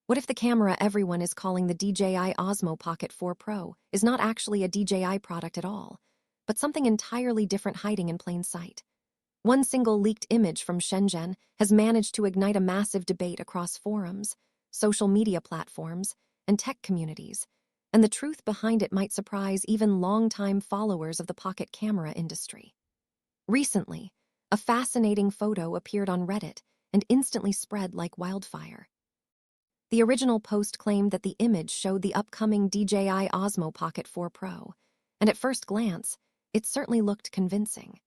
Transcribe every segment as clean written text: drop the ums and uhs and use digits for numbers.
What if the camera everyone is calling the DJI Osmo Pocket 4 Pro is not actually a DJI product at all, but something entirely different hiding in plain sight? One single leaked image from Shenzhen has managed to ignite a massive debate across forums, social media platforms, and tech communities, and the truth behind it might surprise even longtime followers of the pocket camera industry. Recently, a fascinating photo appeared on Reddit and instantly spread like wildfire. The original post claimed that the image showed the upcoming DJI Osmo Pocket 4 Pro, and at first glance, it certainly looked convincing.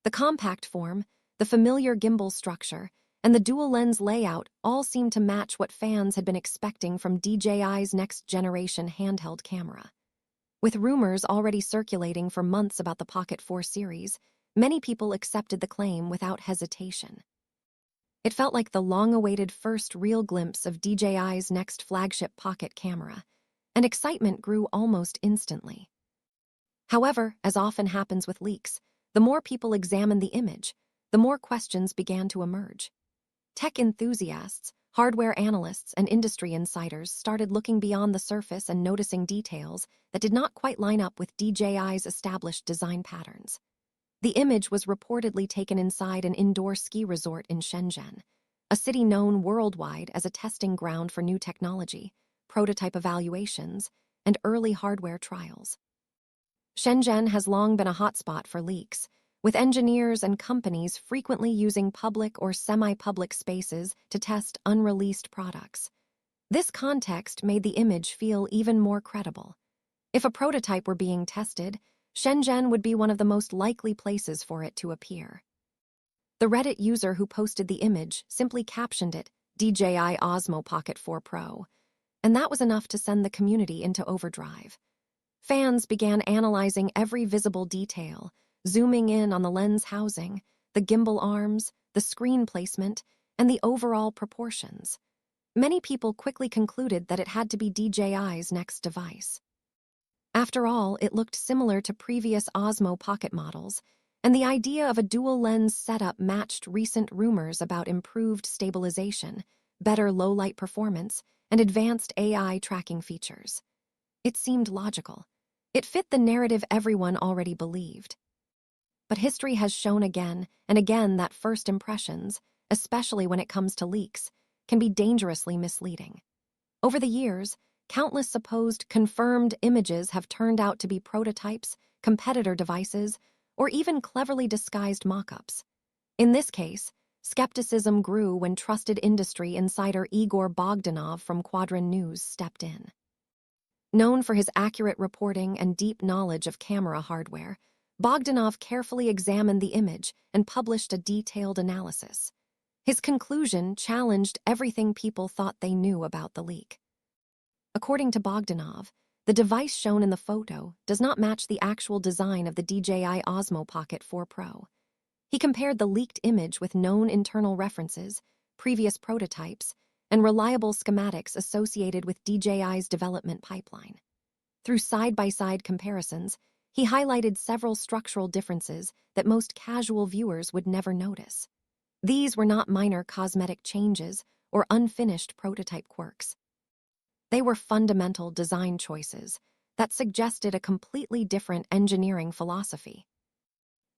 The compact form, the familiar gimbal structure, and the dual-lens layout all seemed to match what fans had been expecting from DJI's next-generation handheld camera. With rumors already circulating for months about the Pocket 4 series, many people accepted the claim without hesitation. It felt like the long-awaited first real glimpse of DJI's next flagship pocket camera, and excitement grew almost instantly. However, as often happens with leaks, the more people examined the image, the more questions began to emerge. Tech enthusiasts, hardware analysts, and industry insiders started looking beyond the surface and noticing details that did not quite line up with DJI's established design patterns. The image was reportedly taken inside an indoor ski resort in Shenzhen, a city known worldwide as a testing ground for new technology, prototype evaluations, and early hardware trials. Shenzhen has long been a hotspot for leaks, with engineers and companies frequently using public or semi-public spaces to test unreleased products. This context made the image feel even more credible. If a prototype were being tested, Shenzhen would be one of the most likely places for it to appear. The Reddit user who posted the image simply captioned it DJI Osmo Pocket 4 Pro, and that was enough to send the community into overdrive. Fans began analyzing every visible detail, zooming in on the lens housing, the gimbal arms, the screen placement, and the overall proportions. Many people quickly concluded that it had to be DJI's next device. After all, it looked similar to previous Osmo Pocket models, and the idea of a dual-lens setup matched recent rumors about improved stabilization, better low-light performance, and advanced AI tracking features. It seemed logical. It fit the narrative everyone already believed. But history has shown again and again that first impressions, especially when it comes to leaks, can be dangerously misleading. Over the years, countless supposed confirmed images have turned out to be prototypes, competitor devices, or even cleverly disguised mock-ups. In this case, skepticism grew when trusted industry insider Igor Bogdanov from Quadrant News stepped in. Known for his accurate reporting and deep knowledge of camera hardware, Bogdanov carefully examined the image and published a detailed analysis. His conclusion challenged everything people thought they knew about the leak. According to Bogdanov, the device shown in the photo does not match the actual design of the DJI Osmo Pocket 4 Pro. He compared the leaked image with known internal references, previous prototypes, and reliable schematics associated with DJI's development pipeline. Through side-by-side comparisons, he highlighted several structural differences that most casual viewers would never notice. These were not minor cosmetic changes or unfinished prototype quirks. They were fundamental design choices that suggested a completely different engineering philosophy.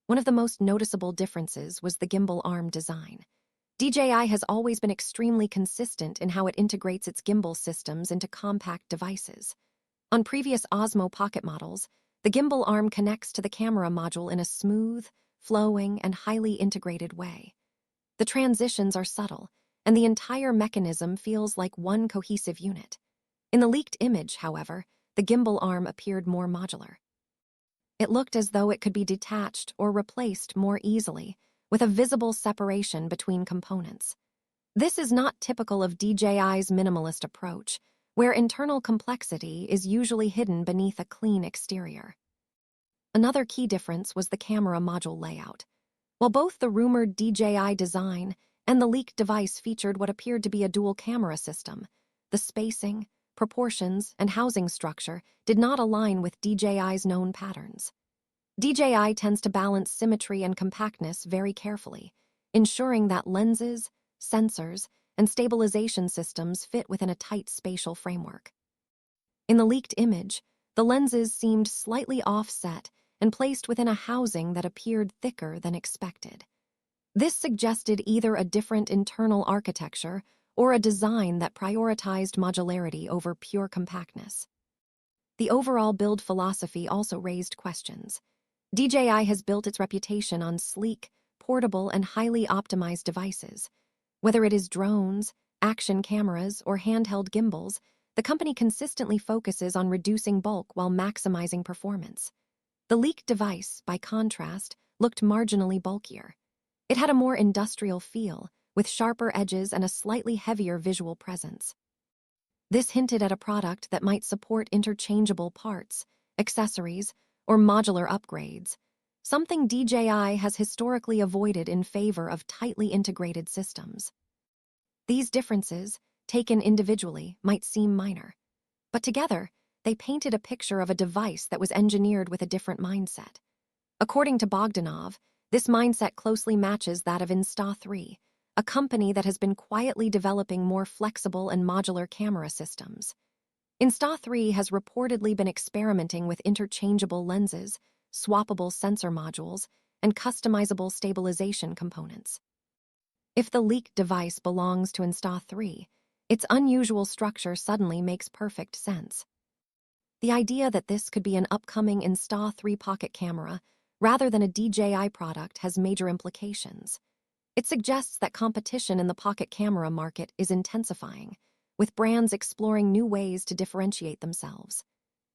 One of the most noticeable differences was the gimbal arm design. DJI has always been extremely consistent in how it integrates its gimbal systems into compact devices. On previous Osmo Pocket models, the gimbal arm connects to the camera module in a smooth, flowing, and highly integrated way. The transitions are subtle, and the entire mechanism feels like one cohesive unit. In the leaked image, however, the gimbal arm appeared more modular. It looked as though it could be detached or replaced more easily, with a visible separation between components. This is not typical of DJI's minimalist approach, where internal complexity is usually hidden beneath a clean exterior. Another key difference was the camera module layout. While both the rumored DJI design and the leaked device featured what appeared to be a dual camera system, the spacing, proportions, and housing structure did not align with DJI's known patterns. DJI tends to balance symmetry and compactness very carefully, ensuring that lenses, sensors, and stabilization systems fit within a tight spatial framework. In the leaked image, the lenses seemed slightly offset and placed within a housing that appeared thicker than expected. This suggested either a different internal architecture or a design that prioritized modularity over pure compactness. The overall build philosophy also raised questions. DJI has built its reputation on sleek, portable, and highly optimized devices. Whether it is drones, action cameras, or handheld gimbals, the company consistently focuses on reducing bulk while maximizing performance. The leaked device, by contrast, looked marginally bulkier. It had a more industrial feel, with sharper edges and a slightly heavier visual presence. This hinted at a product that might support interchangeable parts, accessories, or modular upgrades, something DJI has historically avoided in favor of tightly integrated systems. These differences, taken individually, might seem minor, but together, they painted a picture of a device that was engineered with a different mindset. According to Bogdanov, this mindset closely matches that of Insta3, a company that has been quietly developing more flexible and modular camera systems. Insta3 has reportedly been experimenting with interchangeable lenses, swappable sensor modules, and customizable stabilization components. If the leaked device belongs to Insta3, its unusual structure suddenly makes perfect sense. The idea that this could be an upcoming Insta3 pocket camera rather than a DJI product has major implications. It suggests that competition in the pocket camera market is intensifying, with brands exploring new ways to differentiate themselves.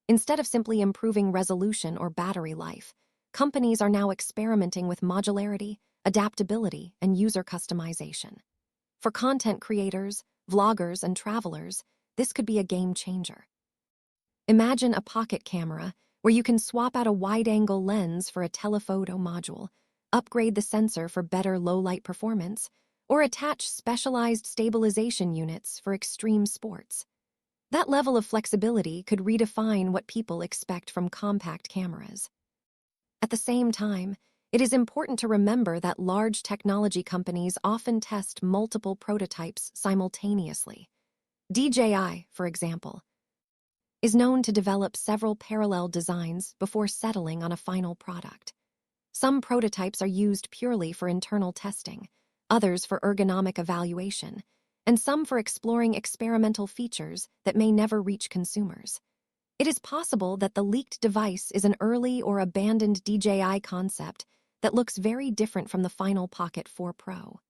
Instead of simply improving resolution or battery life, companies are now experimenting with modularity, adaptability, and user customization. For content creators, vloggers, and travelers, this could be a game changer. Imagine a pocket camera where you can swap out a wide-angle lens for a telephoto module, upgrade the sensor for better low-light performance, or attach specialized stabilization units for extreme sports. That level of flexibility could redefine what people expect from compact cameras. At the same time, it is important to remember that large technology companies often test multiple prototypes simultaneously. DJI, for example, is known to develop several parallel designs before settling on a final product. Some prototypes are used purely for internal testing, others for ergonomic evaluation, and some for exploring experimental features that may never reach consumers. It is possible that the leaked device is an early or abandoned DJI concept that looks very different from the final Pocket 4 Pro.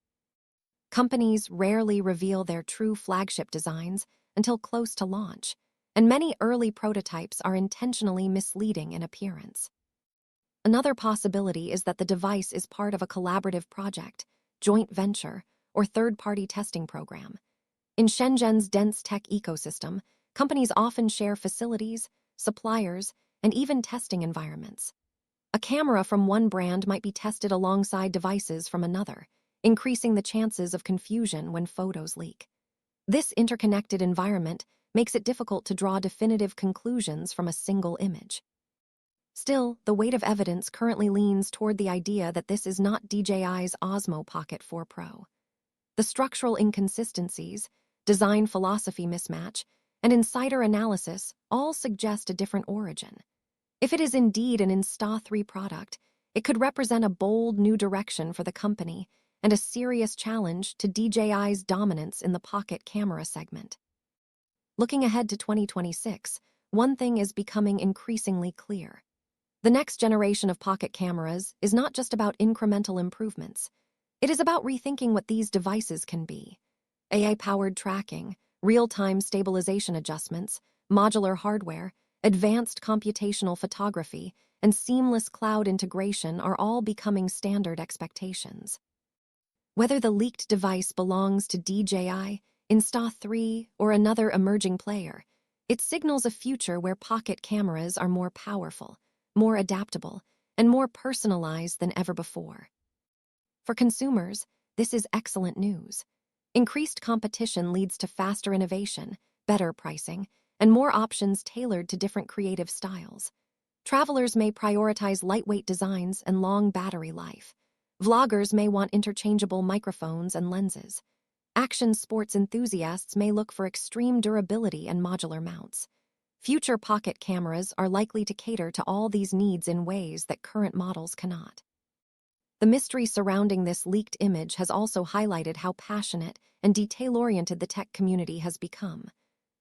Companies rarely reveal their true flagship designs until close to launch, and many early prototypes are intentionally misleading in appearance. Another possibility is that the device is part of a collaborative project, joint venture, or third-party testing program. In Shenzhen's dense tech ecosystem, companies often share facilities, suppliers, and even testing environments. A camera from one brand might be tested alongside devices from another, increasing the chances of confusion when photos leak. This interconnected environment makes it difficult to draw definitive conclusions from a single image. Still, the weight of evidence currently leans toward the idea that this is not DJI's Osmo Pocket 4 Pro. The structural inconsistencies, design philosophy mismatch, and insider analysis all suggest a different origin. If it is indeed an Insta3 product, it could represent a bold new direction for the company and a serious challenge to DJI's dominance in the pocket camera segment. Looking ahead to 2026, one thing is becoming increasingly clear. The next generation of pocket cameras is not just about incremental improvements. It is about rethinking what these devices can be. AI-powered tracking, real-time stabilization adjustments, modular hardware, advanced computational photography, and seamless cloud integration are all becoming standard expectations. Whether the leaked device belongs to DJI, Insta3, or another emerging player, it signals a future where pocket cameras are more powerful, more adaptable, and more personalized than ever before. For consumers, this is excellent news. Increased competition leads to faster innovation, better pricing, and more options tailored to different creative styles. Travelers may prioritize lightweight designs and long battery life. Vloggers may want interchangeable microphones and lenses. Action sports enthusiasts may look for extreme durability and modular mounts. Future pocket cameras are likely to cater to all these needs in ways that current models cannot. The mystery surrounding this leaked image has also highlighted how passionate and detail-oriented the tech community has become.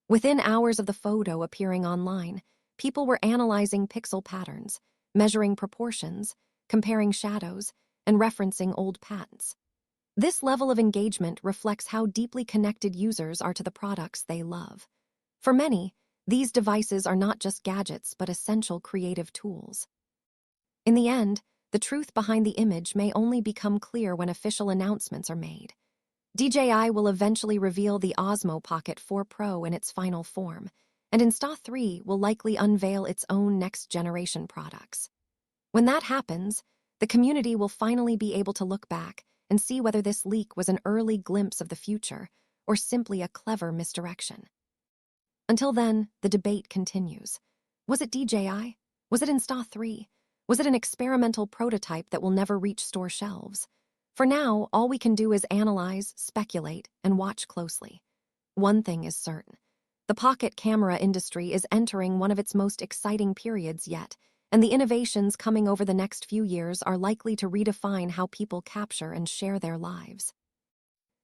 Within hours of the photo appearing online, people were analyzing pixel patterns, measuring proportions, comparing shadows, and referencing old patents. This level of engagement reflects how deeply connected users are to the products they love. For many, these devices are not just gadgets but essential creative tools. In the end, the truth behind the image may only become clear when official announcements are made. DJI will eventually reveal the Osmo Pocket 4 Pro in its final form, and Insta3 will likely unveil its own next-generation products. When that happens, the community will finally be able to look back and see whether this leak was an early glimpse of the future or simply a clever misdirection. Until then, the debate continues. Was it DJI? Was it Insta3? Was it an experimental prototype that will never reach store shelves? For now, all we can do is analyze, speculate, and watch closely. One thing is certain. The pocket camera industry is entering one of its most exciting periods yet, and the innovations coming over the next few years are likely to redefine how people capture and share their lives.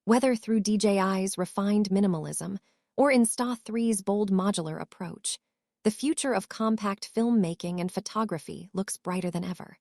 Whether through DJI's refined minimalism or Insta3's bold modular approach, the future of compact filmmaking and photography looks brighter than ever.